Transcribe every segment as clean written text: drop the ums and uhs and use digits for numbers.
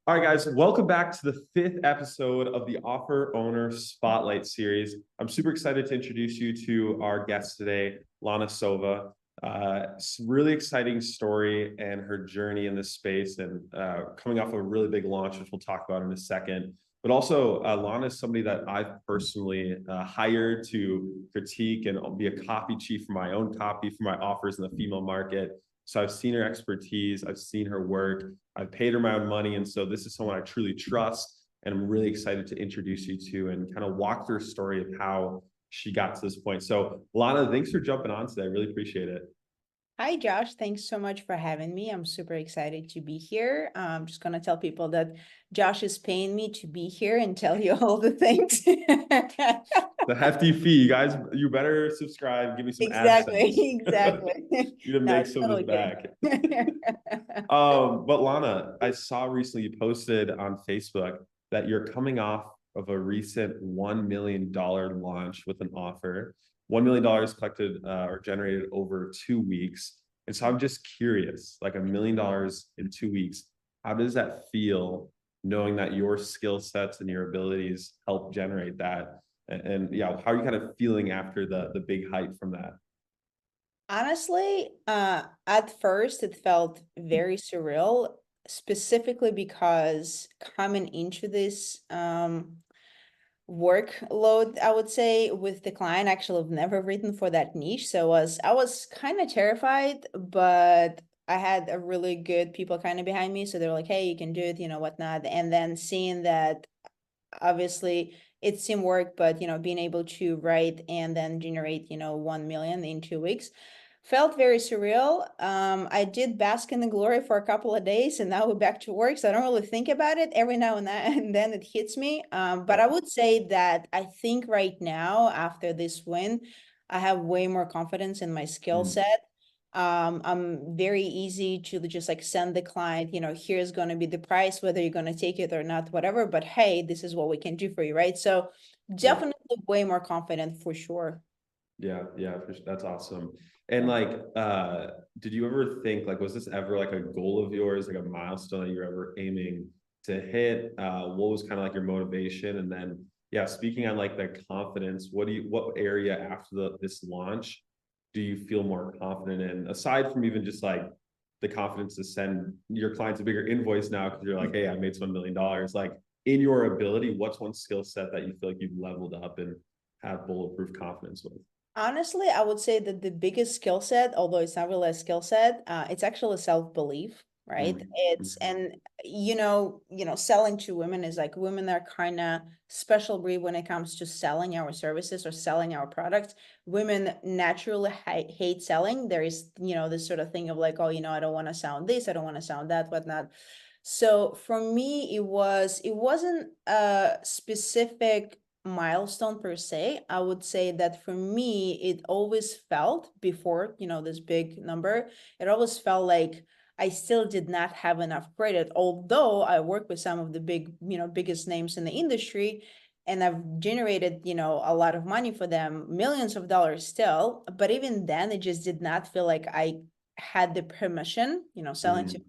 All right, guys, welcome back to the fifth episode of the Offer Owner Spotlight series. I'm super excited to introduce you to our guest today, Lana Sova. Really exciting story and her journey in this space, and coming off of a really big launch, which we'll talk about in a second. But also, Lana is somebody that I've personally hired to critique and be a copy chief for my own copy for my offers in the female market. So I've seen her expertise, I've seen her work, I've paid her my own money. And so this is someone I truly trust. And I'm really excited to introduce you to and kind of walk through a story of how she got to this point. So Lana, thanks for jumping on today. I really appreciate it. Hi, Josh. Thanks so much for having me. I'm super excited to be here. I'm just going to tell people that Josh is paying me to be here and tell you all the things. The hefty fee, you guys, you better subscribe, give me some AdSense. Exactly, exactly. You to No, make it's some of this totally back. good. But Lana, I saw recently you posted on Facebook that you're coming off of a recent $1 million launch with an offer. $1 million collected or generated over 2 weeks. And so I'm just curious, like $1 million in 2 weeks, how does that feel knowing that your skill sets and your abilities help generate that? And yeah, how are you kind of feeling after the big hype from that? Honestly, at first it felt very surreal, specifically because coming into this workload, I would say, with the client. Actually, I've never written for that niche, so I was kind of terrified, but I had a really good people kind of behind me, so they're like, "Hey, you can do it," whatnot. And then seeing that, obviously, it's team work, but being able to write and then generate 1 million in 2 weeks felt very surreal. I did bask in the glory for a couple of days, and now we're back to work. So I don't really think about it. Every now and then it hits me. But I would say that I think right now, after this win, I have way more confidence in my skill Mm. set. I'm very easy to just like send the client, here's going to be the price, whether you're going to take it or not, whatever. But hey, this is what we can do for you, right? So Yeah. definitely way more confident for sure. Yeah, for sure. That's awesome. And like, did you ever think like, was this ever like a goal of yours, like a milestone that you're ever aiming to hit? What was kind of like your motivation? And then, yeah, speaking on like the confidence, what area after this launch do you feel more confident in, aside from even just like the confidence to send your clients a bigger invoice now because you're like, hey, I made some $1 million. Like in your ability, what's one skill set that you feel like you've leveled up and have bulletproof confidence with? Honestly, I would say that the biggest skill set, although it's not really a skill set, it's actually self-belief, right? Mm, It's and selling to women is like women are kind of special breed when it comes to selling our services or selling our products. Women naturally hate selling. There is, this sort of thing of like, oh, I don't want to sound this, I don't want to sound that, whatnot. So for me, it wasn't a specific milestone per se. I would say that for me, it always felt before, this big number, it always felt like I still did not have enough credit, although I work with some of the biggest names in the industry, and I've generated, a lot of money for them, millions of dollars still. But even then, it just did not feel like I had the permission, selling to mm,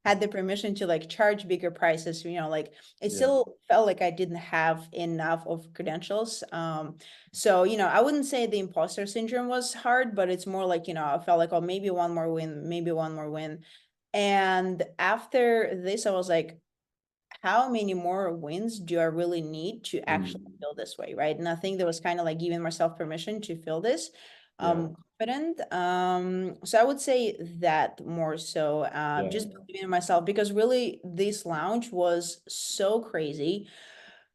had the permission to like charge bigger prices, like it yeah. still felt like I didn't have enough of credentials. So, I wouldn't say the imposter syndrome was hard, but it's more like, I felt like, oh, maybe one more win, maybe one more win. And after this, I was like, how many more wins do I really need to actually Mm, feel this way, right? And I think there was kind of like giving myself permission to feel this yeah. confident. So I would say that more so, Yeah. just believing in myself, because really this launch was so crazy.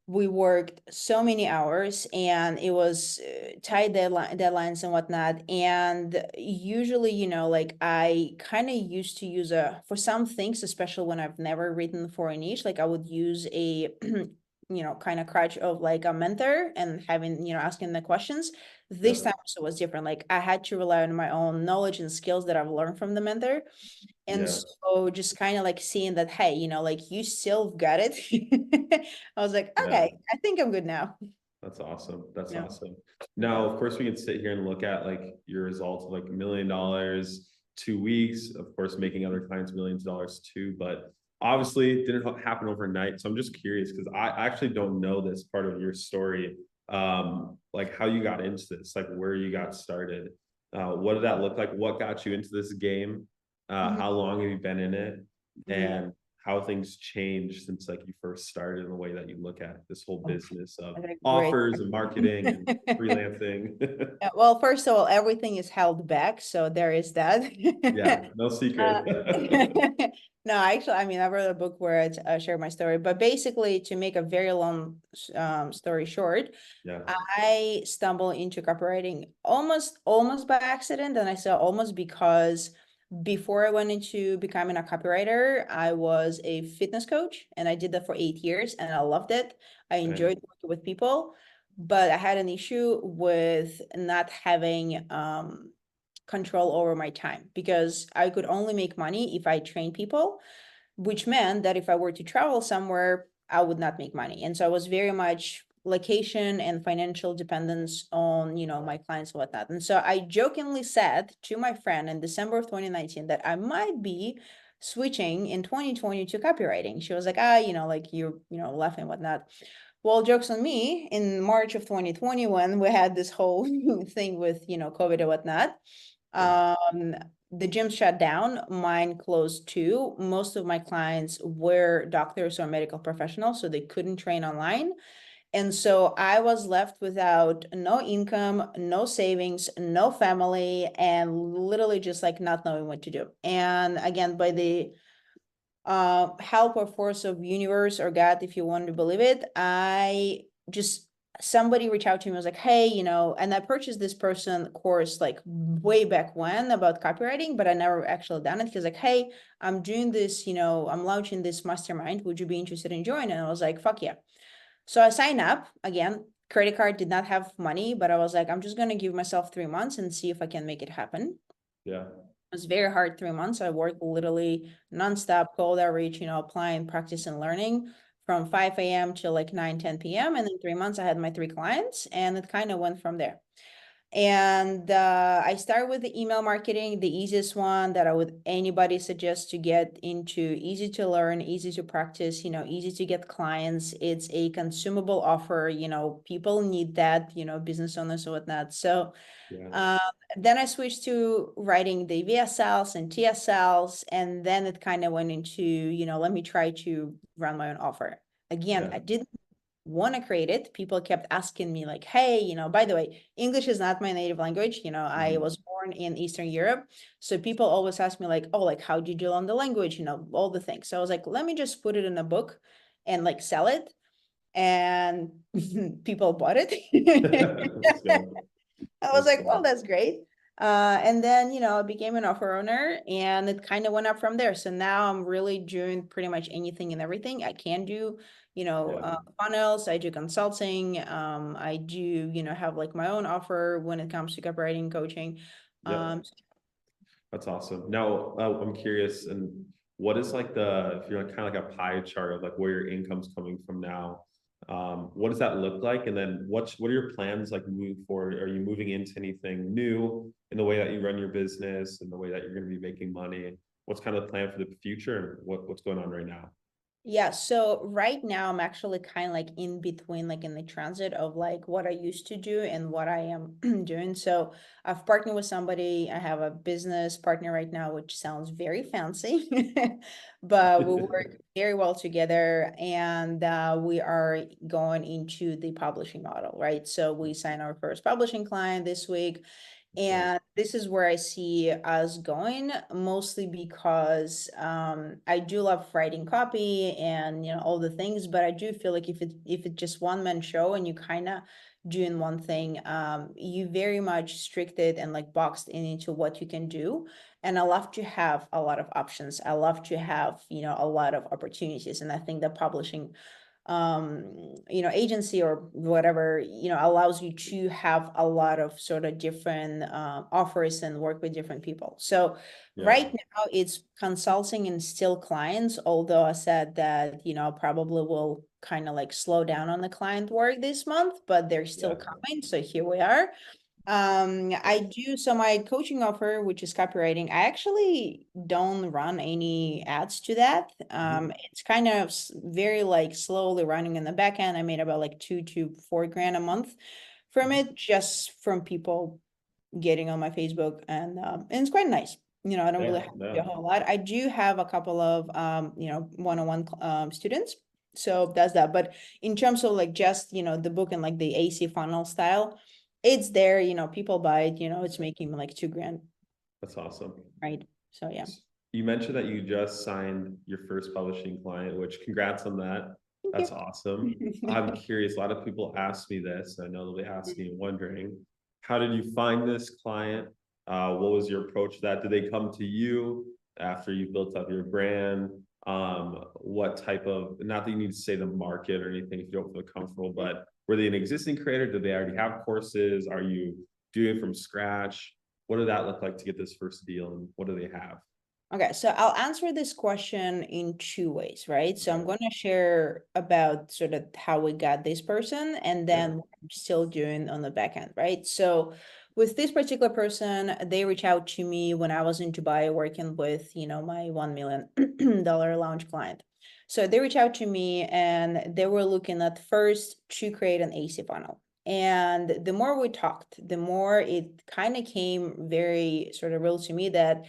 We worked so many hours, and it was tight deadlines and whatnot. And usually, like I kind of used to use for some things, especially when I've never written for a niche, like I would use a kind of crutch of like a mentor and having, asking the questions. This Yep. time also was different. Like I had to rely on my own knowledge and skills that I've learned from the mentor. And Yeah. so just kind of like seeing that, hey, like you still got it. I was like, Yeah. okay, I think I'm good now. That's awesome. That's Yeah. awesome. Now, of course, we can sit here and look at like your results of like $1 million, 2 weeks, of course, making other clients millions of dollars too. But obviously it didn't happen overnight. So I'm just curious because I actually don't know this part of your story. Like how you got into this, like where you got started. What did that look like? What got you into this game? Mhm. How long have you been in it? Mhm. And how things changed since like you first started in the way that you look at this whole business of Okay, great. offers and marketing and freelancing. Well, first of all, everything is held back, so there is that. Yeah, no Uh, secret. no, actually, I mean, I wrote a book where I share my story, but basically, to make a very long story short, Yeah. I stumbled into copywriting almost by accident, and I say almost because before I went into becoming a copywriter, I was a fitness coach, and I did that for 8 years, and I loved it. I Okay. enjoyed working with people, but I had an issue with not having control over my time because I could only make money if I train people, which meant that if I were to travel somewhere, I would not make money. And so I was very much location and financial dependence on, my clients and whatnot. And so I jokingly said to my friend in December of 2019 that I might be switching in 2020 to copywriting. She was like, like you're, laughing and whatnot. Well, jokes on me, in March of 2020, when we had this whole thing with, COVID and whatnot, Yeah. um, the gym shut down, mine closed too. Most of my clients were doctors or medical professionals, so they couldn't train online. And so I was left without no income, no savings, no family, and literally just like not knowing what to do. And again, by the help or force of universe or God, if you want to believe it, I just somebody reached out to me and was like, hey, and I purchased this person course like way back when about copywriting, but I never actually done it. He's like, hey, I'm doing this, I'm launching this mastermind. Would you be interested in joining? And I was like, fuck yeah. So I signed up again. Credit card, did not have money, but I was like, I'm just gonna give myself 3 months and see if I can make it happen. Yeah. It was very hard 3 months. I worked literally nonstop, cold outreach, applying, practice, and learning from 5 a.m. till like 9, 10 p.m. And in 3 months, I had my 3 clients, and it kind of went from there. And I start with the email marketing, the easiest one that I would anybody suggest to get into. Easy to learn, easy to practice, easy to get clients. It's a consumable offer, people need that, business owners and whatnot. So Yeah. um, then I switched to writing the VSLs and TSLs, and then it kind of went into, let me try to run my own offer. Again, Yeah. I didn't want to create it. People kept asking me like, hey, by the way, English is not my native language. I Mhm. was born in Eastern Europe. So people always ask me like, oh, like, how did you learn the language? All the things. So I was like, let me just put it in a book and like sell it. And people bought it. Let's go. I was Let's like, well, go. that's great. And then, I became an offer owner and it kind of went up from there. So now I'm really doing pretty much anything and everything I can do, Yeah. funnels, I do consulting, I do, have like my own offer when it comes to copywriting coaching. Yep. That's awesome. Now, I'm curious, and what is like if you're like kind of like a pie chart of like where your income's coming from now? What does that look like? And then what are your plans like moving forward? Are you moving into anything new in the way that you run your business and the way that you're going to be making money? What's kind of the plan for the future and what's going on right now? Yeah, so right now I'm actually kind of like in between, like in the transit of like what I used to do and what I am doing. So I've partnered with somebody. I have a business partner right now, which sounds very fancy, but we work very well together, and we are going into the publishing model, right? So we signed our first publishing client this week. Nice. And this is where I see us going, mostly because I do love writing copy and all the things, but I do feel like if it's just one man show and you kind of doing one thing, you very much stricted and like boxed in into what you can do. And I love to have a lot of options. I love to have a lot of opportunities, and I think that publishing agency or whatever, allows you to have a lot of sort of different offers and work with different people. So Yeah. right now it's consulting and still clients, although I said that, probably will kind of like slow down on the client work this month, but they're still Yeah. coming. So here we are. I do, so my coaching offer, which is copywriting, I actually don't run any ads to that. It's kind of very like slowly running in the back end. I made about like 2 to 4 grand a month from it, just from people getting on my Facebook, and it's quite nice. I don't really Yeah, have to do yeah. a whole lot. I do have a couple of one-on-one students, so that's that. But in terms of like just the book and like the AC funnel style, it's there. People buy it. It's making me like 2 grand, That's awesome. right? So yeah. You mentioned that you just signed your first publishing client, which congrats on that. That's Thank awesome. I'm you. curious, a lot of people ask me this. I know they'll be asking and wondering, how did you find this client? What was your approach to that? Did they come to you after you built up your brand? What type of, not that you need to say the market or anything if you don't feel comfortable, but were they an existing creator? Did they already have courses? Are you doing it from scratch? What did that look like to get this first deal, and what do they have? Okay, so I'll answer this question in two ways, right? So I'm Okay. going to share about sort of how we got this person and Yeah. then what I'm still doing on the back end, right? So with this particular person, they reached out to me when I was in Dubai working with, my $1 million launch client. So they reached out to me and they were looking at first to create an AC funnel. And the more we talked, the more it kind of came very sort of real to me that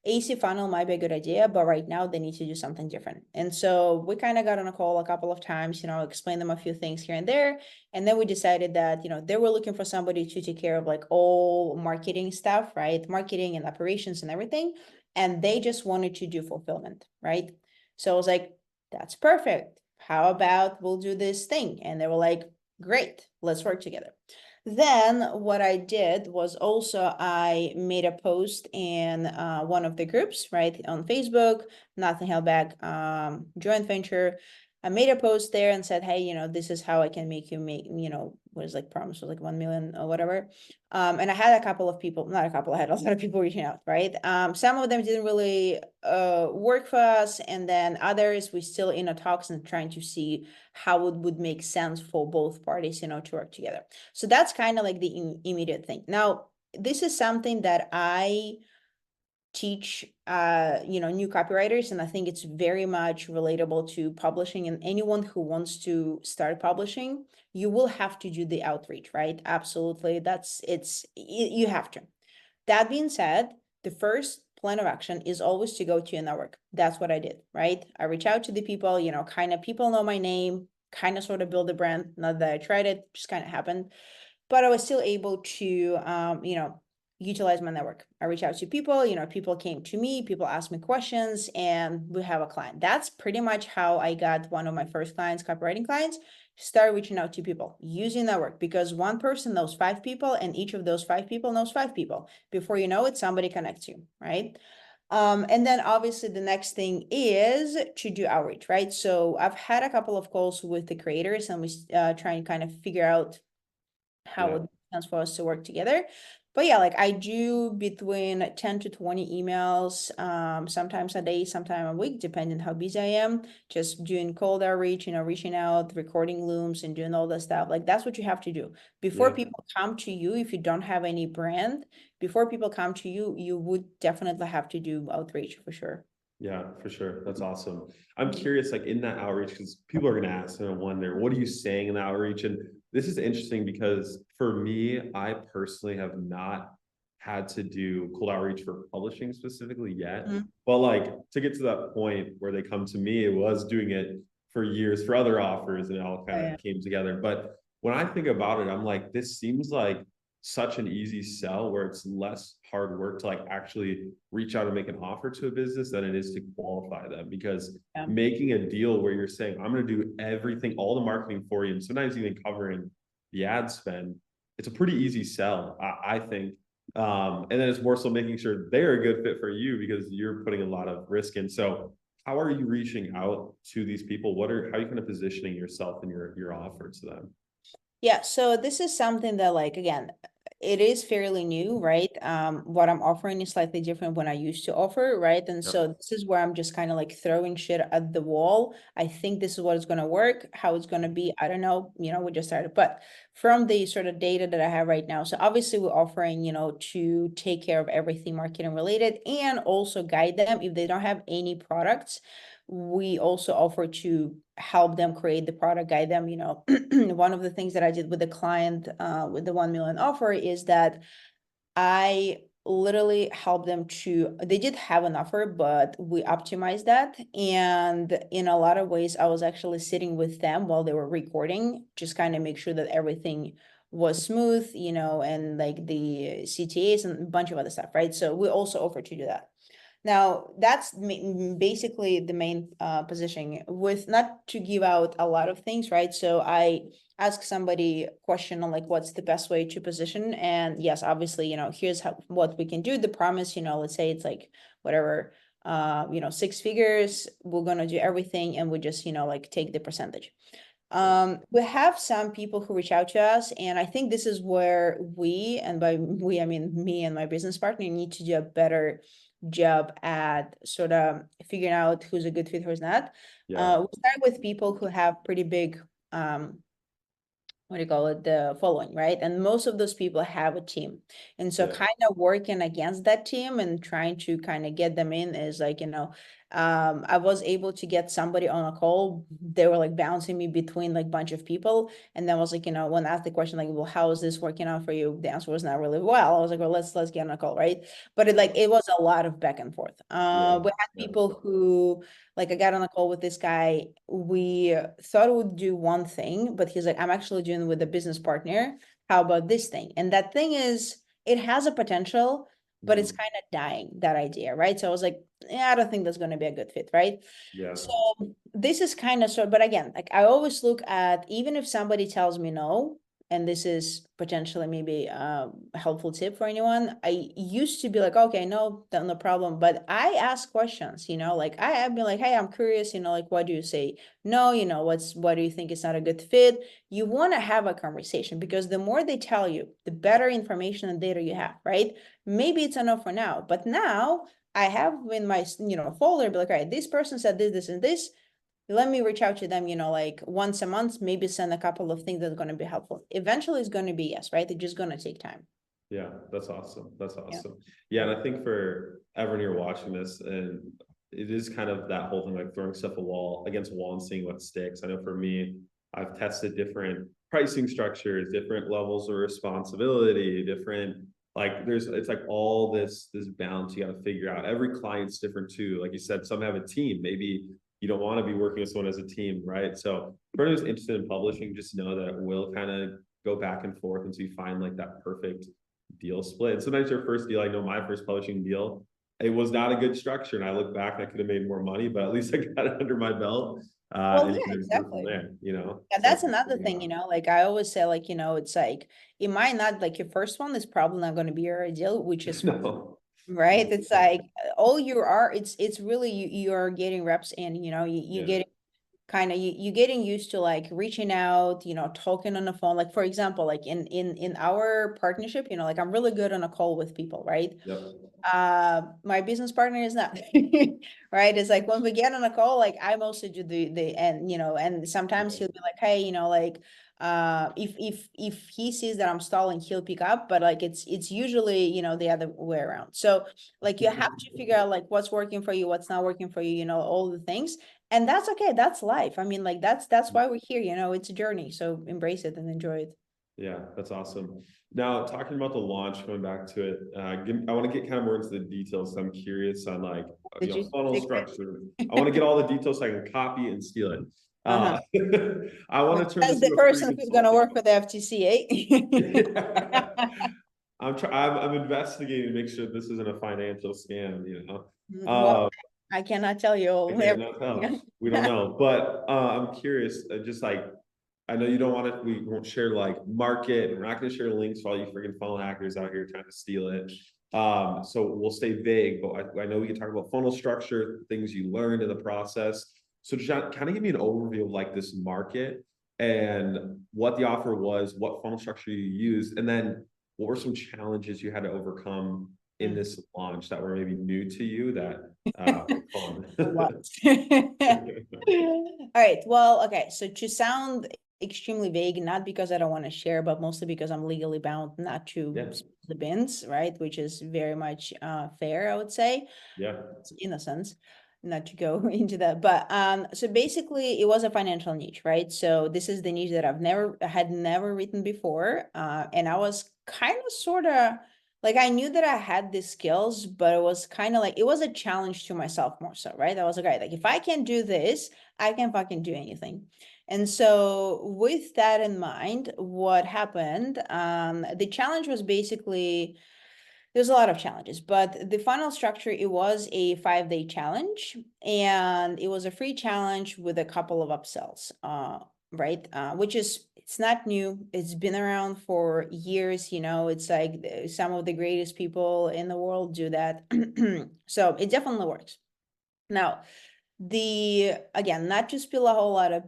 AC funnel might be a good idea, but right now they need to do something different. And so we kind of got on a call a couple of times, explain them a few things here and there. And then we decided that, they were looking for somebody to take care of like all marketing stuff, right? Marketing and operations and everything. And they just wanted to do fulfillment, right? So I was like, that's perfect. How about we'll do this thing? And they were like, great, let's work together. Then what I did was also I made a post in one of the groups, right, on Facebook, Nothing Held Back joint venture. I made a post there and said, hey, this is how I can make you make, what is like promise was like 1 million or whatever. And I had a couple of people, not a couple, I had a lot of people reaching out, right? Some of them didn't really work for us, and then others we still in a talks and trying to see how it would make sense for both parties, to work together. So that's kind of like the immediate thing. Now, this is something that I teach new copywriters, and I think it's very much relatable to publishing, and anyone who wants to start publishing, you will have to do the outreach, right? Absolutely. You have to. That being said, the first plan of action is always to go to your network. That's what I did, right? I reach out to the people, kind of people know my name, kind of sort of build a brand. Not that I tried it, just kind of happened, but I was still able to, utilize my network. I reach out to people, people came to me, people asked me questions, and we have a client. That's pretty much how I got one of my first clients, copywriting clients. Start reaching out to people using network, because one person knows 5 people, and each of those 5 people knows 5 people. Before you know it, somebody connects you, right? And then obviously the next thing is to do outreach, right? So I've had a couple of calls with the creators, and we try and kind of figure out how it Yeah. would make sense for us to work together. But yeah, like I do between 10 to 20 emails, sometimes a day, sometime a week, depending how busy I am, just doing cold outreach, reaching out, recording looms and doing all that stuff. Like that's what you have to do. Before Yeah. people come to you, if you don't have any brand, before people come to you, you would definitely have to do outreach for sure. Yeah, for sure. That's awesome. I'm Mhm. curious, like in that outreach, because people are going to ask and wonder, what are you saying in the outreach? And this is interesting because for me, I personally have not had to do cold outreach for publishing specifically yet. Mhm. But like to get to that point where they come to me, it was doing it for years for other offers and it all Oh, kind yeah. of came together. But when I think about it, I'm like, this seems like such an easy sell where it's less hard work to like actually reach out and make an offer to a business than it is to qualify them, because Yeah. making a deal where you're saying I'm going to do everything, all the marketing for you, and sometimes even covering the ad spend, it's a pretty easy sell, I think. And then it's more so making sure they're a good fit for you because you're putting a lot of risk in. So how are you reaching out to these people? How are you kind of positioning yourself and your offer to them? Yeah, so this is something that, like, again, it is fairly new, right? What I'm offering is slightly different when I used to offer, right? And Yep. so this is where I'm just kind of like throwing shit at the wall. I think this is what is going to work. How it's going to be, I don't know. We just started, but from the sort of data that I have right now, so obviously we're offering, to take care of everything marketing related and also guide them if they don't have any products. We also offer to help them create the product, guide them. One of the things that I did with the client, with the 1 million offer, is that I literally helped them they did have an offer, but we optimized that. And in a lot of ways, I was actually sitting with them while they were recording, just kind of make sure that everything was smooth, and like the CTAs and a bunch of other stuff, right? So we also offer to do that. Now, that's basically the main positioning, with not to give out a lot of things, right? So I ask somebody a question on like what's the best way to position, and yes, obviously, here's what we can do. The promise, let's say it's like whatever, 6 figures, we're gonna do everything, and we just, like take the percentage. We have some people who reach out to us, and I think this is where we, and by we, I mean me and my business partner, need to do a better job at sort of figuring out who's a good fit, who's not. Yeah. We start with people who have pretty big, what do you call it, the following, right? And most of those people have a team. And so Yeah. kind of working against that team and trying to kind of get them in is like, I was able to get somebody on a call. They were like bouncing me between like bunch of people. And then I was like, when I asked the question, like, well, how is this working out for you? The answer was not really well. I was like, well, let's get on a call, right? But it was a lot of back and forth. Yeah. We had Yeah. people who, like, I got on a call with this guy. We thought we would do one thing, but he's like, I'm actually doing with a business partner. How about this thing? And that thing it has a potential, but it's Mhm. kind of dying, that idea, right? So I was like, yeah, I don't think that's going to be a good fit, right? Yeah. So this is kind of but again, like I always look at, even if somebody tells me no, and this is potentially maybe a helpful tip for anyone. I used to be like, okay, no, no problem. But I ask questions, like I've been like, hey, I'm curious, like, what do you say? No, what do you think is not a good fit? You want to have a conversation, because the more they tell you, the better information and data you have, right? Maybe it's enough for now, but now I have in my, folder, be like, all right, this person said this, and this. Let me reach out to them, like once a month, maybe send a couple of things that are going to be helpful. Eventually it's going to be yes, right? It's just going to take time. Yeah, that's awesome. That's Yeah. awesome. Yeah, and I think for everyone here watching this, and it is kind of that whole thing, like throwing stuff against a wall and seeing what sticks. I know for me, I've tested different pricing structures, different levels of responsibility, different, like it's like all this balance you got to figure out. Every client's different too. Like you said, some have a team. Maybe you don't want to be working with someone as a team, right? So for anyone who's interested in publishing, just know that we'll kind of go back and forth until you find like that perfect deal split. And sometimes your first deal, I know my first publishing deal, it was not a good structure. And I look back, I could have made more money, but at least I got it under my belt. Well, And you yeah, can improve from exactly. there. Yeah, So that's another thing, like I always say, like, it's like, it might not, like, your first one is probably not going to be your ideal, which is fine, no. right? It's like all you are, it's really you're getting reps in, you Yeah. get kind of you getting used to like reaching out, talking on the phone. Like, for example, like in our partnership, like I'm really good on a call with people, right? Yep. My business partner is not. Right? It's like when we get on a call, like I mostly do the and and sometimes he'll be like, hey, like if he sees that I'm stalling, he'll pick up, but like it's usually, the other way around. So like you have to figure out like what's working for you, what's not working for you, all the things. And that's okay. That's life. I mean, like that's why we're here, it's a journey. So embrace it and enjoy it. Yeah, that's awesome. Now, talking about the launch, going back to it, I want to get kind of more into the details. So I'm curious on like, Did you funnel secret? structure. I want to get all the details so I can copy and steal it. Uh-huh. I want to turn As this the into a free person who's gonna consulting. work for the FTC, eh? I'm investigating to make sure this isn't a financial scam. Well, I cannot tell you I all cannot everything. tell. We don't know, but I'm curious. Just like I know you don't want to. We won't share like market. And we're not going to share links for all you freaking funnel hackers out here trying to steal it. So we'll stay vague, but I know we can talk about funnel structure, things you learned in the process. So just kind of give me an overview of like this market and what the offer was, what funnel structure you used, and then what were some challenges you had to overcome in this launch that were maybe new to you that were fun? What? All right. Well, okay. So to sound extremely vague, not because I don't want to share, but mostly because I'm legally bound not to Yeah, spill the beans, right? Which is very much fair, I would say, yeah, in a sense, not to go into that. But so basically it was a financial niche, right? So this is the niche that had never written before. And I was kind of sort of like, I knew that I had the skills, but it was kind of like, it was a challenge to myself more so, right? I was like, all right, like if I can do this, I can fucking do anything. And so with that in mind, what happened, the challenge was basically, there's a lot of challenges, but the final structure, it was a 5-day challenge, and it was a free challenge with a couple of upsells, right? Which is, it's not new. It's been around for years, it's like some of the greatest people in the world do that. So it definitely works. Now, again, not to spill a whole lot of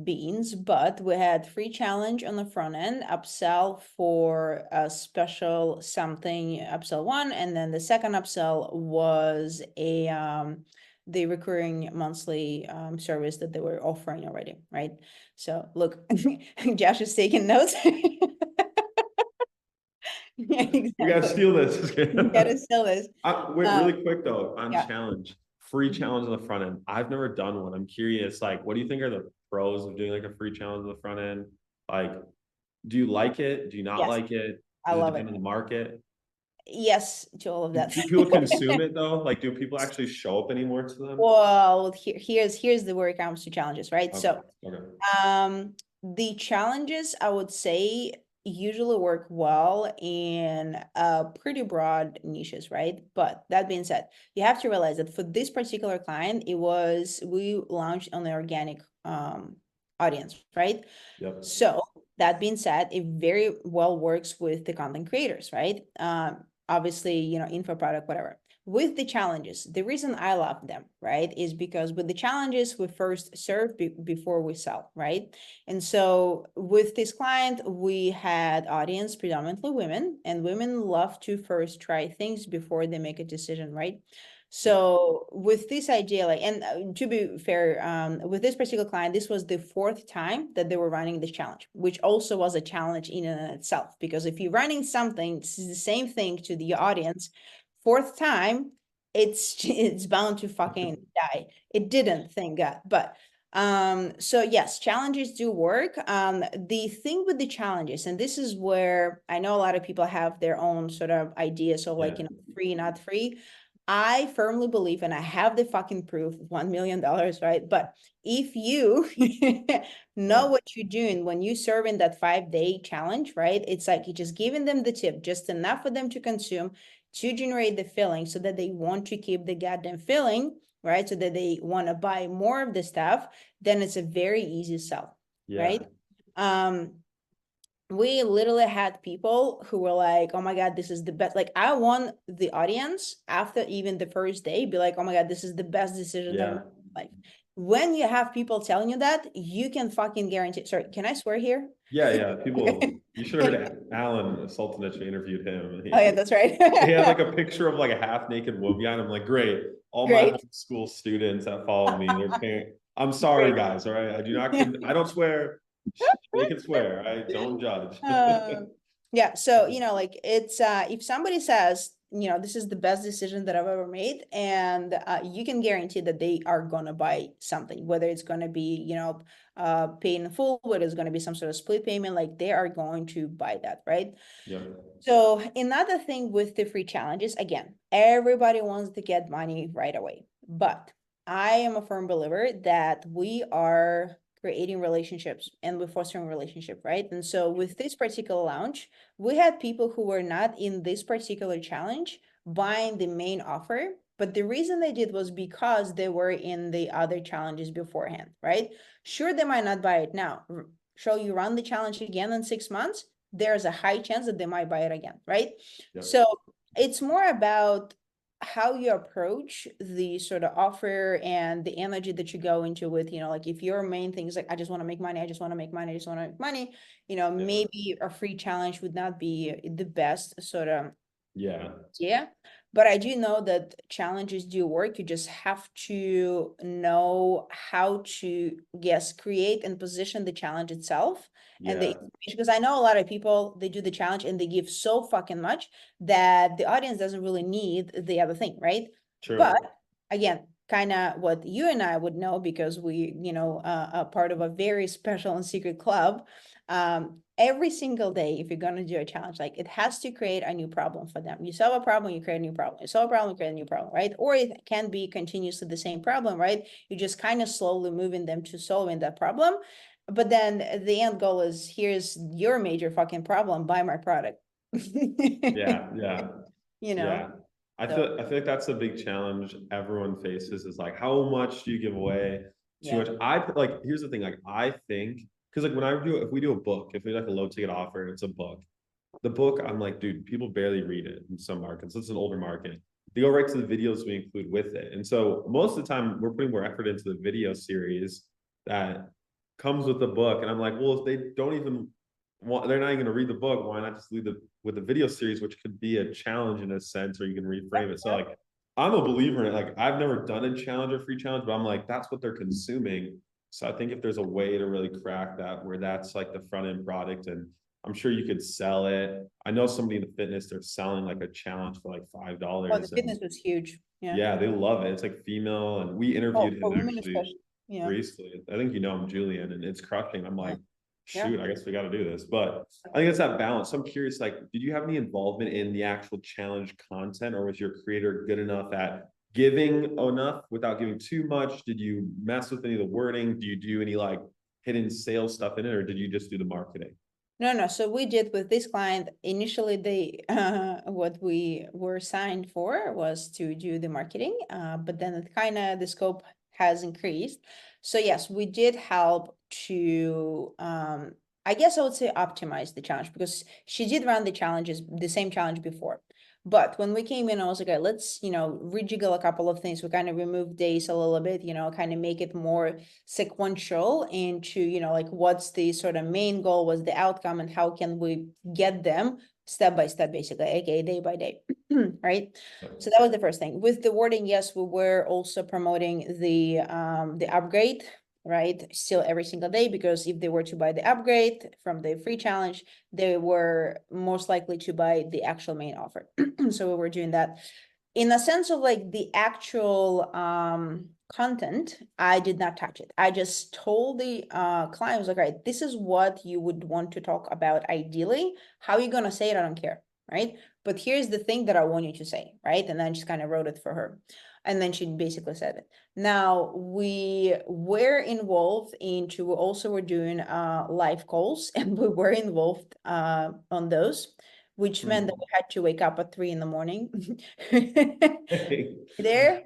beans, but we had free challenge on the front end, upsell for a special something, upsell one, and then the second upsell was the recurring monthly service that they were offering already, right? So look, Josh is taking notes. Yeah, we gotta exactly. steal this. You gotta sell this. Wait, Um, really quick though, on yeah. challenge, free Mhm. challenge on the front end. I've never done one. I'm curious, like, what do you think are the pros of doing like a free challenge on the front end? Like, do you like it? Do you not Yes, like it? I Does it love it. depend on the market? Yes to all of that. Do people consume it though? Like, do people actually show up anymore to them? Well, here's the where it comes to challenges, right? Okay, So, okay. the challenges I would say usually work well in pretty broad niches, right? But that being said, you have to realize that for this particular client, we launched on the organic audience, right? Yep. So that being said, it very well works with the content creators, right? Obviously, info product, whatever. With the challenges, the reason I love them, right, is because with the challenges, we first serve before we sell, right? And so with this client, we had audience predominantly women, and women love to first try things before they make a decision, right? So with this idea, like, and to be fair, with this particular client, this was the 4th time that they were running this challenge, which also was a challenge in and of itself. Because if you're running something, it's the same thing to the audience, 4th time, it's bound to fucking die. It didn't, thank God. But so yes, challenges do work. The thing with the challenges, and this is where I know a lot of people have their own sort of ideas of like, Yeah. free, not free. I firmly believe, and I have the fucking proof, $1 million, right? But if you know Yeah. what you're doing when you serve in that 5-day challenge, right? It's like you're just giving them the tip, just enough for them to consume to generate the filling so that they want to keep the goddamn filling, right? So that they want to buy more of the stuff, then it's a very easy sell, Yeah. right? We literally had people who were like, oh my God, this is the best. Like, I want the audience after even the first day be like, oh my God, this is the best decision I've Yeah. made in my life. When you have people telling you that, you can fucking guarantee. Sorry, can I swear here? Yeah. Yeah. People, Okay. you should have heard Alan Sultanich interviewed him. Oh yeah, that's right. He had like a picture of like a half naked woman behind him. Like, great. All my Great. homeschool students that follow me, their parent. I'm sorry, Great. guys. All right. I do not, I don't swear. They can swear. I don't judge. Yeah, so like it's if somebody says, this is the best decision that I've ever made, and you can guarantee that they are gonna buy something, whether it's gonna be, pay in full, whether it's gonna be some sort of split payment, like they are going to buy that, right? Yeah. So another thing with the free challenges, again, everybody wants to get money right away, but I am a firm believer that we are creating relationships and we're fostering relationship, right? And so with this particular launch, we had people who were not in this particular challenge buying the main offer, but the reason they did was because they were in the other challenges beforehand, right? Sure, they might not buy it now. Shall you run the challenge again in 6 months? There's a high chance that they might buy it again, right? Yeah. So it's more about how you approach the sort of offer and the energy that you go into with, like if your main thing is like, I just want to make money, I just want to make money, I just want to make money, Yeah. maybe a free challenge would not be the best sort of Yeah. yeah. But I do know that challenges do work. You just have to know how to, yes, create and position the challenge itself. And Yeah. because I know a lot of people, they do the challenge and they give so fucking much that the audience doesn't really need the other thing, right? True. But again, kind of what you and I would know because we, are part of a very special and secret club. Every single day, if you're going to do a challenge, like it has to create a new problem for them. You solve a problem, you create a new problem. You solve a problem, you create a new problem, right? Or it can be continuously the same problem, right? You're just kind of slowly moving them to solving that problem. But then the end goal is, here's your major fucking problem, buy my product. Yeah. Yeah. You Yeah. know, I so feel like that's a big challenge everyone faces is like how much do you give away too yeah. much? Like here's the thing, like I think because like when if we do a book, if we do like a low ticket offer, it's a book. The book, I'm like, dude, people barely read it in some markets. It's an older market. They go right to the videos we include with it. And so most of the time we're putting more effort into the video series that comes with the book. And I'm like, well, if they don't even want, they're not even going to read the book, why not just leave the with the video series, which could be a challenge in a sense, or you can reframe it. So like I'm a believer in it. Like I've never done a challenge or free challenge, but I'm like, that's what they're consuming. So I think if there's a way to really crack that where that's like the front end product and I'm sure you could sell it. I know somebody in the fitness, they're selling like a challenge for like Oh, the $5. And fitness was huge. Yeah. yeah, they love it. It's like female. And we Oh, interviewed him for women actually especially. Yeah. recently. I think you know him, Julian, and it's crushing. I'm Yeah. like, Yeah. shoot, I guess we got to do this. But I think it's that balance. So I'm curious, like, did you have any involvement in the actual challenge content, or was your creator good enough at giving enough without giving too much? Did you mess with any of the wording? Do you do any like hidden sales stuff in it, or did you just do the marketing? No. So we did with this client, initially what we were signed for was to do the marketing, but then it kind of, the scope has increased. So yes, we did help to, I guess I would say optimize the challenge because she did run the same challenge before. But when we came in, I was like, okay, let's, rejiggle a couple of things. We kind of remove days a little bit, kind of make it more sequential into, like what's the sort of main goal, what's the outcome, and how can we get them step by step, basically, aka day by day. Right. So that was the first thing. With the wording, yes, we were also promoting the upgrade, right? Still every single day, because if they were to buy the upgrade from the free challenge, they were most likely to buy the actual main offer. So we were doing that. In a sense of like the actual content, I did not touch it. I just told the client, I was like, all right, this is what you would want to talk about ideally. How are you gonna say it? I don't care, right? But here's the thing that I want you to say, right? And then I just kind of wrote it for her. And then she basically said it. Now we were involved into, we also were doing live calls and we were involved on those, which meant that we had to wake up at 3 a.m. There,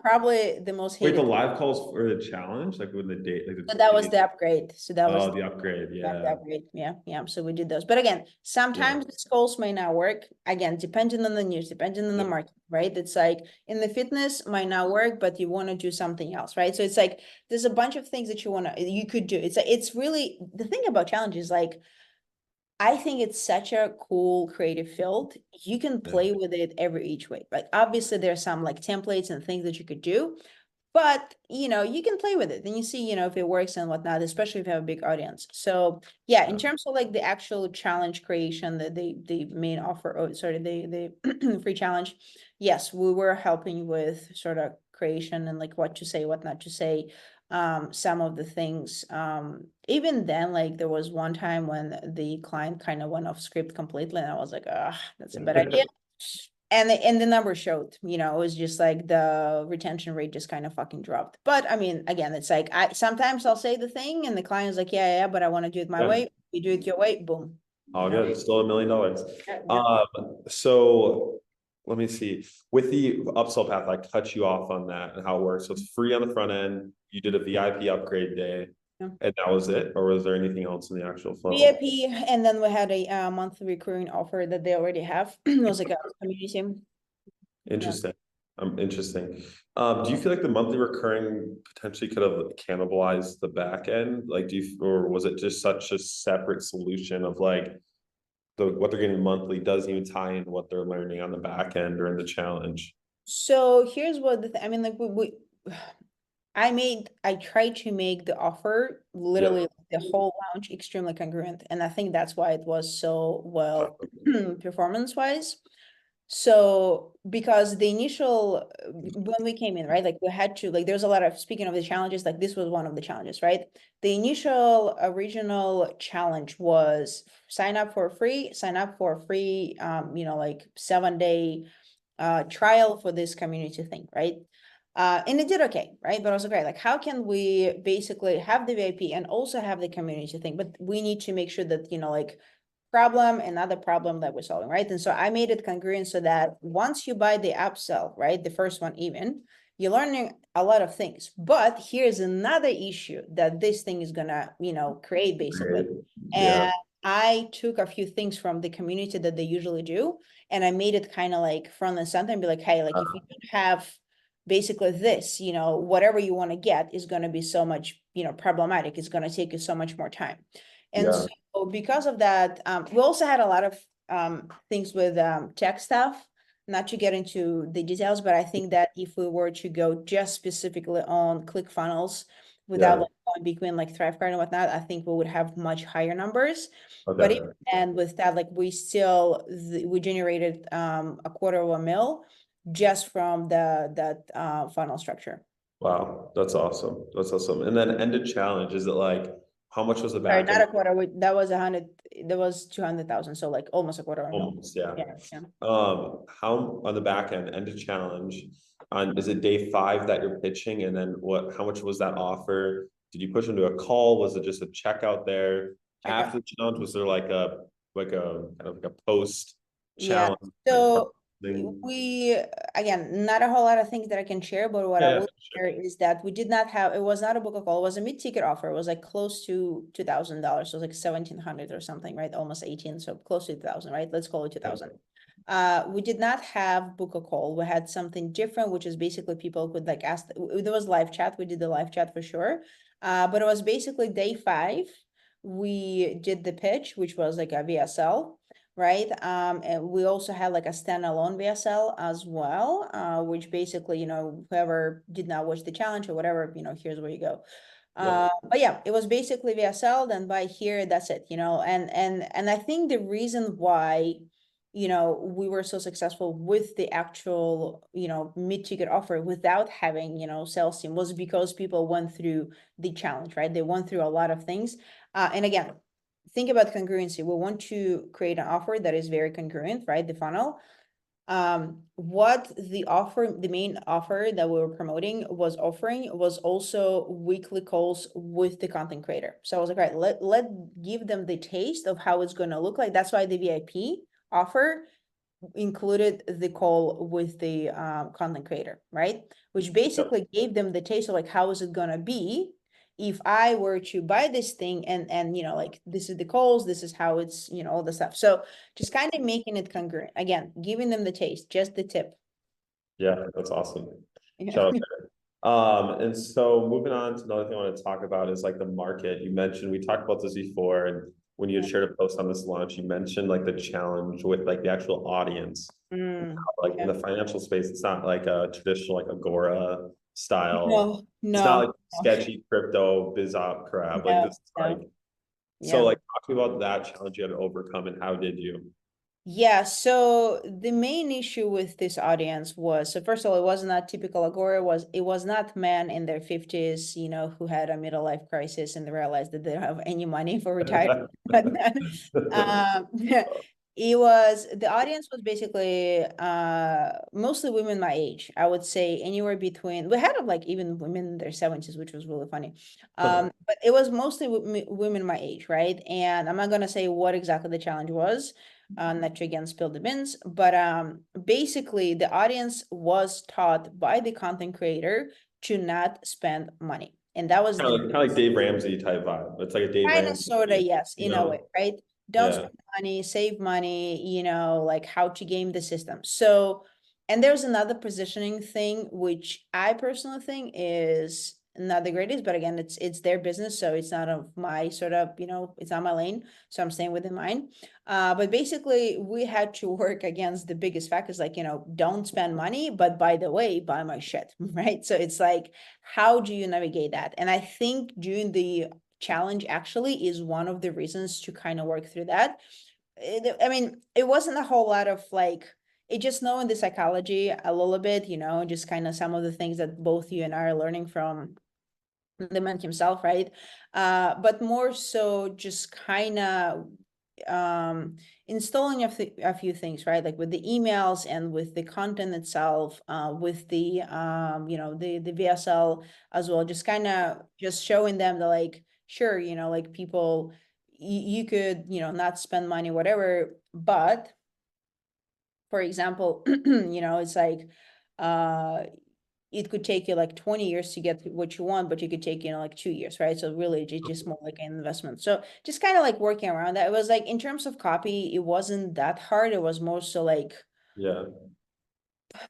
probably the most Wait, the hated. live calls for the challenge, like when the date, like So that was the upgrade. So that was the upgrade, the yeah. upgrade. Yeah. So we did those. But again, sometimes these calls may not work. Again, depending on the news, depending on the Yep. market, right? It's like in the fitness might not work, but you want to do something else, right? So it's like there's a bunch of things that you could do. It's like it's really the thing about challenges, like I think it's such a cool creative field. You can Yeah. play with it every each way. Like obviously there's some like templates and things that you could do, but you can play with it and you see, if it works and whatnot, especially if you have a big audience. So yeah, in terms of like the actual challenge creation, the main offer, oh sorry, the free challenge, yes, we were helping with sort of creation and like what to say, what not to say, some of the things. Even then, like there was one time when the client kind of went off script completely, and I was like, ah, that's a bad idea. And the number showed, it was just like the retention rate just kind of fucking dropped. But I mean, again, it's like I sometimes I'll say the thing and the client is like, yeah, but I want to do it my Yeah. way. You do it your way, boom. All good. Still $1 million. Yeah. So let me see. With the upsell path, I cut you off on that and how it works. So it's free on the front end. You did a VIP upgrade day, Yeah. and that was it, or was there anything else in the actual funnel? VIP, and then we had a monthly recurring offer that they already have. It was like a community. Interesting. Interesting. Do you feel like the monthly recurring potentially could have cannibalized the back end? Like, or was it just such a separate solution of like what they're getting monthly doesn't even tie in what they're learning on the back end or in the challenge? So here's what I mean, like I tried to make the offer Yeah. literally the whole launch extremely congruent, and I think that's why it was so well performance wise. So because the initial when we came in, right, like we had to like there's a lot of speaking of the challenges, like this was one of the challenges, right? The initial original challenge was sign up for free, like 7 day trial for this community thing, right? And it did okay, right? But I was like, okay, like how can we basically have the VIP and also have the community thing? But we need to make sure that, like problem, another problem that we're solving, right? And so I made it congruent so that once you buy the upsell, right, the first one even, you're learning a lot of things. But here's another issue that this thing is gonna, create basically. Right. Yeah. And I took a few things from the community that they usually do, and I made it kind of like front and center and be like, hey, like if you don't have basically this, whatever you want to get is going to be so much, problematic. It's going to take you so much more time. And Yeah. so because of that, we also had a lot of things with tech stuff, not to get into the details, but I think that if we were to go just specifically on ClickFunnels without Yeah. like going between like ThriveCard and whatnot, I think we would have much higher numbers. But even Okay. and with that, like we generated a $250,000 just from that funnel structure. Wow. That's awesome. That's awesome. And then ended challenge, is it like how much was the Sorry, back not end? a quarter. That was 100. That was 200,000. So like almost a quarter of a mil. Almost, yeah. Yeah, yeah. How on the back end, end of challenge, on is it day 5 that you're pitching? And then how much was that offer? Did you push into a call? Was it just a checkout there? Check out. After the challenge, was there like a kind of like a post Yeah. challenge like So thing? we again, not a whole lot of things that I can share, but what Yeah, I yeah, will share is that we did not have. It was not a book a call. It was a mid-ticket offer. It was like close to $2,000. So it was like 1,700 or something, right? Almost 18. So close to 2,000, right? Let's call it 2,000. We did not have book a call. We had something different, which is basically people could like ask. There was live chat. We did the live chat for sure. But it was basically day 5. We did the pitch, which was like a VSL, right? And we also had like a standalone VSL as well, which basically, whoever did not watch the challenge or whatever, here's where you go. yeah. But yeah, it was basically VSL. Then by here, that's it, and I think the reason why, we were so successful with the actual, mid-ticket offer without having, sales team was because people went through the challenge, right? They went through a lot of things. And again, think about congruency. We want to create an offer that is very congruent, right? The funnel. What the main offer that we were promoting was offering was also weekly calls with the content creator. So I was like, right, let give them the taste of how it's going to look like. That's why the VIP offer included the call with the content creator, right? Which basically gave them the taste of like, how is it gonna be if I were to buy this thing and like this is the calls, this is how it's, all the stuff. So just kind of making it congruent. Again, giving them the taste, just the tip. Yeah, that's awesome. Yeah. Shout out there. And so moving on to another thing I want to talk about is like the market. You mentioned, we talked about this before, and when you had shared a post on this launch, you mentioned like the challenge with like the actual audience. Like in Yeah. the financial space, it's not like a traditional like Agora style. No, It's not like no, sketchy crypto biz op crap. Like no, this is like, no. so Yeah. like talk about that challenge you had to overcome and how did you? Yeah, so the main issue with this audience was, so first of all, it was not typical Agora, it was not men in their 50s, who had a middle life crisis and they realized that they don't have any money for retirement. But the audience was basically mostly women my age. I would say anywhere between, we had like even women in their 70s, which was really funny. But it was mostly women my age, right? And I'm not gonna say what exactly the challenge was, not to again spill the beans, but basically the audience was taught by the content creator to not spend money, and that was Kind of like Dave Ramsey type vibe. It's like a Dave kind of Ramsey, sort of, yes, you in a way, know? right? Don't Yeah. spend money, save money, like how to game the system. So And there's another positioning thing, which I personally think is not the greatest, but again, it's their business, so it's not of my sort of, it's not my lane, so I'm staying within mine. But basically, we had to work against the biggest factors, like, don't spend money, but by the way, buy my shit, right? So it's like, how do you navigate that? And I think doing the challenge actually is one of the reasons to kind of work through that. I mean, it wasn't a whole lot of like, it just knowing the psychology a little bit, just kind of some of the things that both you and I are learning from the man himself, right? But more so just kind of installing a few things, right? Like with the emails and with the content itself, with the the VSL as well, just kind of just showing them that, like, sure, like people, you could, not spend money, whatever, but for example, it's like, it could take you like 20 years to get what you want, but you could take, like 2 years, right? So really it's just more like an investment. So just kind of like working around that. It was like, in terms of copy, it wasn't that hard. It was more so like Yeah.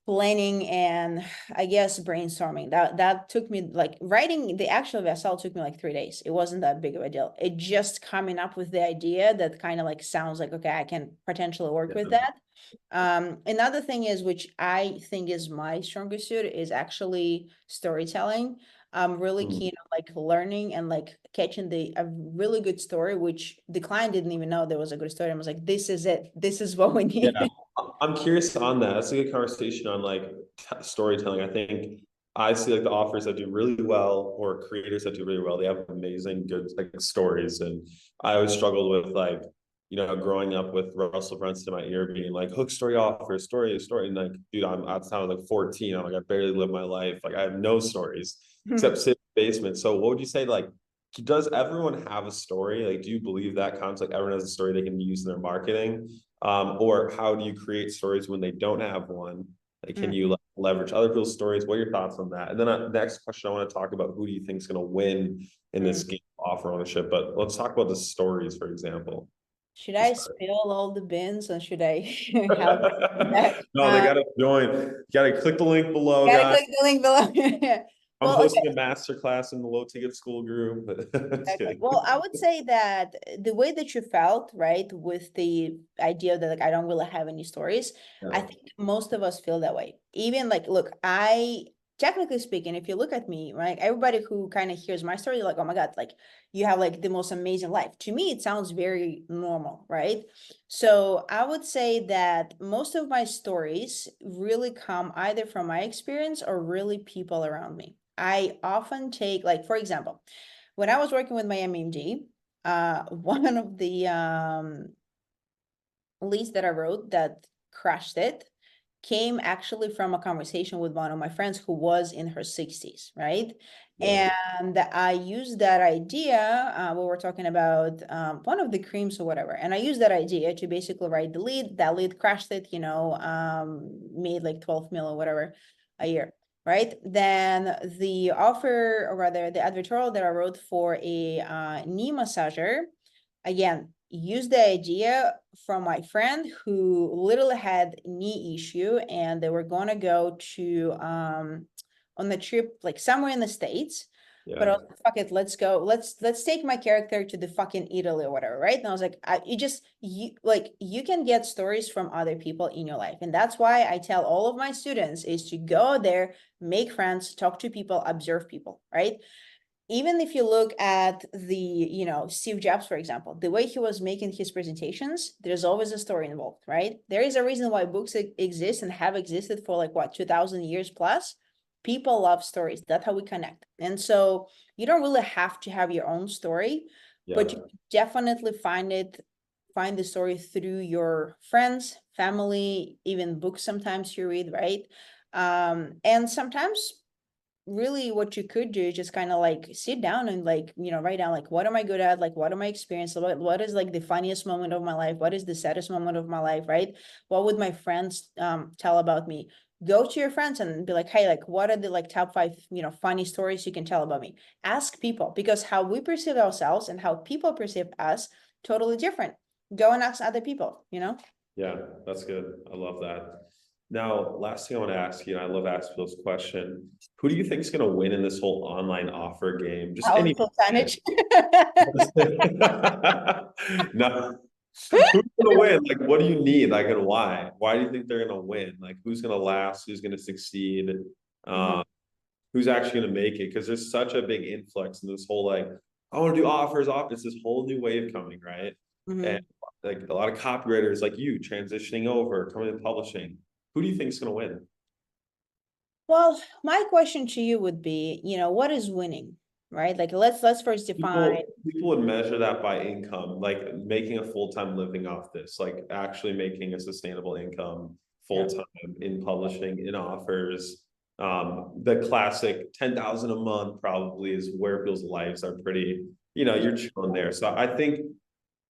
planning and I guess brainstorming. That took me, like, writing the actual VSL took me like 3 days. It wasn't that big of a deal. It just coming up with the idea that kind of like sounds like, okay, I can potentially work with that. Another thing is, which I think is my strongest suit, is actually storytelling. I'm really Mm. keen on like learning and like catching a really good story, which the client didn't even know there was a good story. I was like, this is it. This is what we Yeah, need. I'm curious on that. That's a good conversation on like storytelling. I think I see like the offers that do really well or creators that do really well. They have amazing, good like stories, and I always struggled with like growing up with Russell Brunson in my ear being like hook story offer, story, and like dude, I'm at the time I was like 14. I'm like I barely live my life. Like I have no stories except sit in the basement. So what would you say like? Does everyone have a story? Like, do you believe that concept? Like, everyone has a story they can use in their marketing? Or how do you create stories when they don't have one? Like, can you like, leverage other people's stories? What are your thoughts on that? And then next question, I want to talk about who do you think is going to win in this game of offer ownership? But let's talk about the stories, for example. Should I spill all the bins, or should I help that? No, they gotta join. You gotta click the link below, Gotta guys. click the link below. I'm Well, okay. hosting a masterclass in the low ticket school group. Just Exactly. kidding. Well, I would say that the way that you felt, right, with the idea that like I don't really have any stories, I Yeah. think most of us feel that way. Even like, look, I technically speaking, if you look at me, right, everybody who kind of hears my story, like, oh my God, like you have like the most amazing life. To me, it sounds very normal, right? So I would say that most of my stories really come either from my experience or really people around me. I often take, like, for example, when I was working with my MMD, one of the leads that I wrote that crashed it came actually from a conversation with one of my friends who was in her 60s, right? Yeah. And I used that idea, we were talking about one of the creams or whatever, and I used that idea to basically write the lead. That lead crashed it, made like 12 mil or whatever a year. Right, then the offer, or rather the advertorial that I wrote for a knee massager, again, use the idea from my friend who literally had knee issue, and they were gonna go to on the trip like somewhere in the States. But I Yeah. was like, fuck it, let's go. Let's take my character to the fucking Italy or whatever, right? And I was like, you can get stories from other people in your life. And that's why I tell all of my students is to go there, make friends, talk to people, observe people, right? Even if you look at the, Steve Jobs, for example, the way he was making his presentations, there's always a story involved, right? There is a reason why books exist and have existed for like what, 2000 years plus. People love stories. That's how we connect. And so you don't really have to have your own story, but Yeah. you definitely find the story through your friends, family, even books sometimes you read, right? And sometimes really what you could do is just kind of like sit down and like, write down like, what am I good at? Like, what am I experiencing? What is like the funniest moment of my life? What is the saddest moment of my life, right? What would my friends tell about me? Go to your friends and be like, hey, like, what are the like top 5, funny stories you can tell about me? Ask people, because how we perceive ourselves and how people perceive us, totally different. Go and ask other people. Yeah, that's good. I love that. Now, last thing I want to ask you, and I love asking this question, who do you think is going to win in this whole online offer game? Just Our any. percentage. No, who's gonna win? Like, what do you need? Like, and why? Why do you think they're gonna win? Like, who's gonna last? Who's gonna succeed? Mhm, Um, who's actually gonna make it? Because there's such a big influx in this whole like, I want to do offers, off. It's this whole new wave coming, right? And mhm. like a lot of copywriters like you transitioning over, coming to publishing. Who do you think is gonna win? Well, my question to you would be, what is winning, right? Like let's first define. People would measure that by income, like making a full-time living off this, like actually making a sustainable income Yeah. full-time in publishing, in offers. The classic 10,000 a month probably is where people's lives are pretty, you're chilling there. So I think,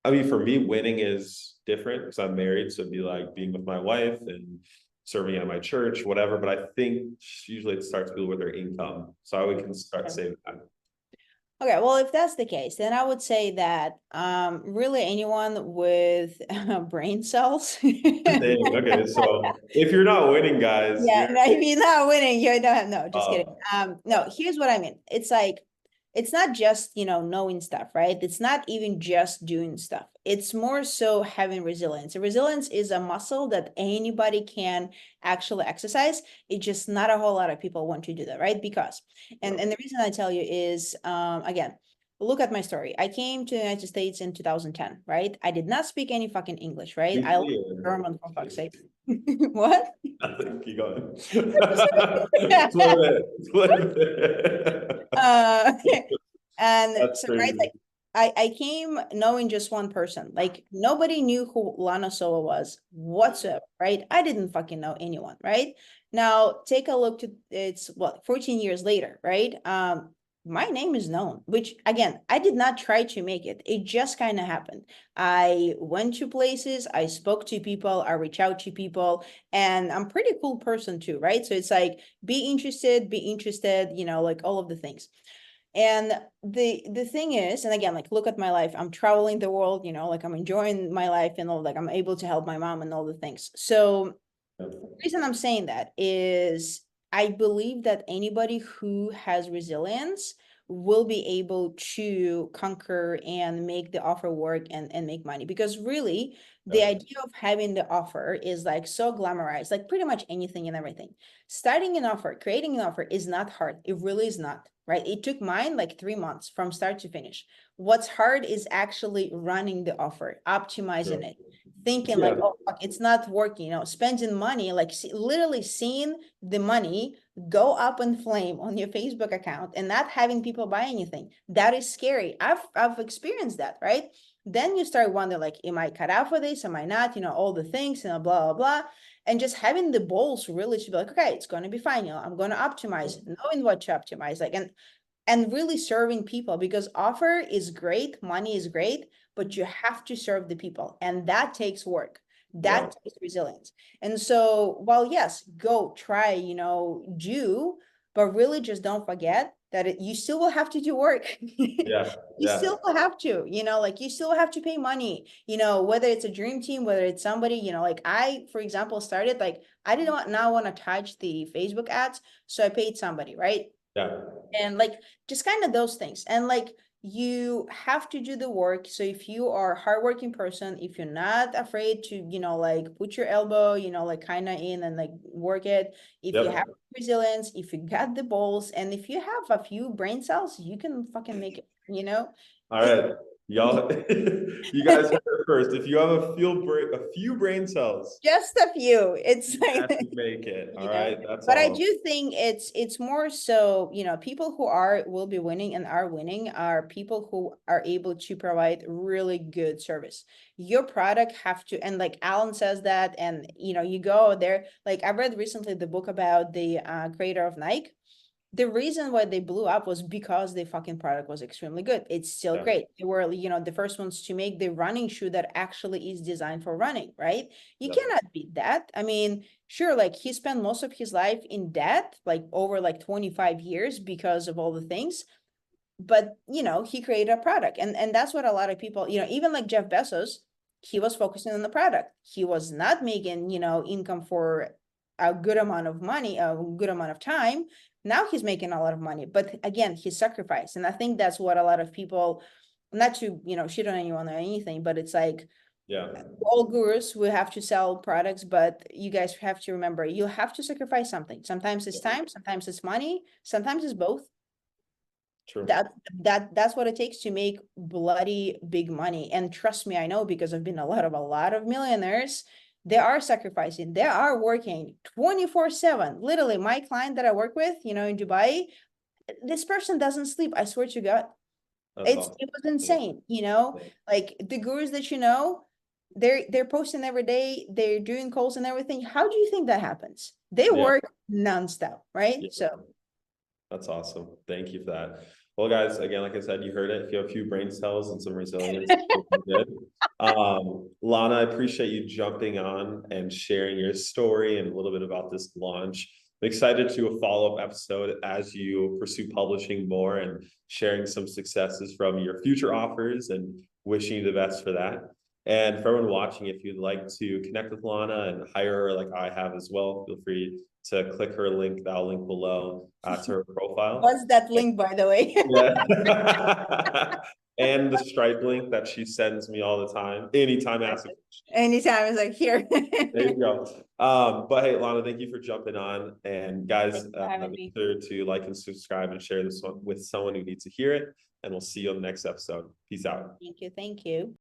I mean, for me, winning is different because I'm married. So it'd be like being with my wife and serving at my church, whatever. But I think usually it starts people with their income. So we can start saving that. Okay, well, if that's the case, then I would say that really anyone with brain cells. Dang, okay, so if you're not winning, guys, Yeah, you're no, if you're not winning, you don't have, no, just kidding. uh No, here's what I mean. It's like, it's not just, knowing stuff, right? It's not even just doing stuff. It's more so having resilience. And resilience is a muscle that anybody can actually exercise. It's just not a whole lot of people want to do that, right? Because, and the reason I tell you is, again, look at my story. I came to the United States in 2010, right? I did not speak any fucking English, right? I learned German for fuck's sake. What? keep going. Flip it, flip it. Uh, and That's so, right, crazy. like I came knowing just one person. Like nobody knew who Lana Soa was whatsoever, right? I didn't fucking know anyone, right? Now take a look to it's what 14 years later, right? My name is known, which again, I did not try to make it. It just kind of happened. I went to places, I spoke to people, I reach out to people, and I'm pretty cool person too, right? So it's like be interested, like all of the things. And the thing is, and again, like look at my life, I'm traveling the world, like I'm enjoying my life and all, like I'm able to help my mom and all the things. So the reason I'm saying that is I believe that anybody who has resilience will be able to conquer and make the offer work and make money. Because really, the Yeah, idea of having the offer is like so glamorized, like pretty much anything and everything. Starting an offer, creating an offer is not hard. It really is not, right? It took mine like 3 months from start to finish. What's hard is actually running the offer, optimizing it, thinking like, yeah. oh, fuck, it's not working, spending money, like literally seeing the money go up in flame on your Facebook account and not having people buy anything. That is scary. I've experienced that, right? Then you start wondering, like, am I cut out for this? Am I not? All the things, blah, blah, blah. And just having the balls really to be like, okay, it's going to be fine. I'm going to optimize, knowing what to optimize, like, and really serving people, because offer is great, money is great, but you have to serve the people, and that takes work, Yeah, that takes resilience. And so while yes, go try, do, but really just don't forget that you still will have to do work. yeah, You yeah, still will have to, like you still have to pay money, whether it's a dream team, whether it's somebody, like I, for example, started like I didn't want to touch the Facebook ads, so I paid somebody, right? yeah, And like just kind of those things, and like you have to do the work. So if you are a hardworking person, if you're not afraid to like put your elbow, like kind of in and like work it, if you have yep. resilience, if you got the balls, and if you have a few brain cells, you can fucking make it. All it, right, y'all, you guys heard it first. If you have a few brain cells, just a few, it's you like actually make it. All you know right, that's but I all. do think it's more so, people who will be winning and are winning are people who are able to provide really good service. Your product have to, and like Alan says that, and you go there, like I read recently the book about the creator of Nike. The reason why they blew up was because the fucking product was extremely good. It's still Yeah, great. They were, the first ones to make the running shoe that actually is designed for running, right? You yep. cannot beat that. I mean, sure, like he spent most of his life in debt, like over like 25 years because of all the things. But he created a product. And that's what a lot of people, even like Jeff Bezos, he was focusing on the product. He was not making, income for a good amount of money, a good amount of time. Now he's making a lot of money, but again, he sacrificed. And I think that's what a lot of people, not to, shit on anyone or anything, but it's like, Yeah, all gurus will have to sell products, but you guys have to remember, you have to sacrifice something. Sometimes it's time, sometimes it's money, sometimes it's both. true. That's what it takes to make bloody big money. And trust me, I know, because I've been a lot of millionaires. They are sacrificing, they are working 24/7. Literally, my client that I work with, in Dubai, this person doesn't sleep. I swear to God. That's It awesome. was insane, like the gurus that they're posting every day, they're doing calls and everything. How do you think that happens? They Yeah. work nonstop, right? Yeah. So That's awesome. Thank you for that. Well, guys, again, like I said, you heard it. If you have a few brain cells and some resilience, good. Lana, I appreciate you jumping on and sharing your story and a little bit about this launch. I'm excited to do a follow-up episode as you pursue publishing more and sharing some successes from your future offers, and wishing you the best for that. And for everyone watching, if you'd like to connect with Lana and hire her like I have as well, feel free to click her link, that link below, to her profile. what's that link, by the way? Yeah. And the Stripe link that she sends me all the time, anytime I ask a question. Anytime, it's like, here. There you go. But hey, Lana, thank you for jumping on. And guys, Having make me. sure to like and subscribe and share this one with someone who needs to hear it. And we'll see you on the next episode. Peace out. Thank you.